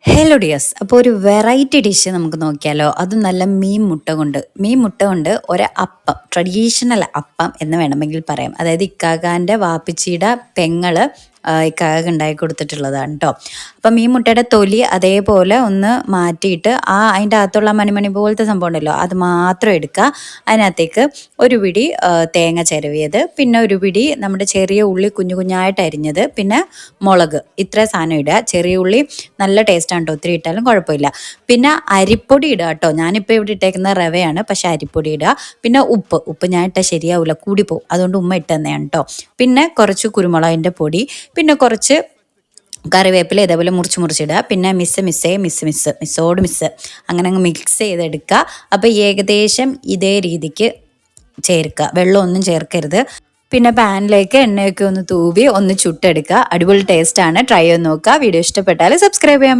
Hello dears, അപ്പോൾ ഒരു variety dish നമുക്ക് നോക്കിയാലോ. അതും നല്ല മീൻ മുട്ട കൊണ്ട് ഒരു അപ്പം, ട്രഡീഷണൽ അപ്പം എന്ന് വേണമെങ്കിൽ പറയാം. അതായത് ഇക്കാകാൻ്റെ വാപ്പിച്ചിയുടെ പെങ്ങള് ഇക്കാക ഉണ്ടാക്കി കൊടുത്തിട്ടുള്ളതാണ് കേട്ടോ. അപ്പം മീൻ മുട്ടയുടെ തൊലി അതേപോലെ ഒന്ന് മാറ്റിയിട്ട് അതിൻ്റെ അകത്തുള്ള മണിമണി പോലത്തെ സംഭവം ഉണ്ടല്ലോ, അത് മാത്രം എടുക്കുക. അതിനകത്തേക്ക് ഒരു പിടി തേങ്ങ ചിരവിയത്, പിന്നെ ഒരു പിടി നമ്മുടെ ചെറിയ ഉള്ളി കുഞ്ഞു കുഞ്ഞായിട്ട് അരിഞ്ഞത്, പിന്നെ മുളക്, ഇത്ര സാധനം ഇടുക. ചെറിയ ഉള്ളി നല്ല ടേസ്റ്റാണ് കേട്ടോ, ഒത്തിരി ഇട്ടാലും കുഴപ്പമില്ല. പിന്നെ അരിപ്പൊടി ഇടുക കേട്ടോ. ഞാനിപ്പോൾ ഇവിടെ ഇട്ടേക്കുന്ന റവയാണ്, പക്ഷെ അരിപ്പൊടി ഇടുക. പിന്നെ ഉപ്പ് ഞാൻ ഇട്ടാൽ ശരിയാവില്ല, കൂടിപ്പോവും, അതുകൊണ്ട് ഉമ്മ ഇട്ട് തന്നെയാണ് കേട്ടോ. പിന്നെ കുറച്ച് കുരുമുളകിൻ്റെ പൊടി, പിന്നെ കുറച്ച് കറിവേപ്പില ഇതേപോലെ മുറിച്ചിടുക. പിന്നെ മിസ്സോട് അങ്ങനെ അങ്ങ് മിക്സ് ചെയ്തെടുക്കുക. അപ്പോൾ ഏകദേശം ഇതേ രീതിക്ക് ചേർക്കുക, വെള്ളമൊന്നും ചേർക്കരുത്. പിന്നെ പാനിലേക്ക് എണ്ണയൊക്കെ ഒന്ന് തൂവി ഒന്ന് ചുട്ടെടുക്കുക. അടിപൊളി ടേസ്റ്റാണ്, ട്രൈ ചെയ്ത് നോക്കുക. വീഡിയോ ഇഷ്ടപ്പെട്ടാൽ സബ്സ്ക്രൈബ് ചെയ്യാം.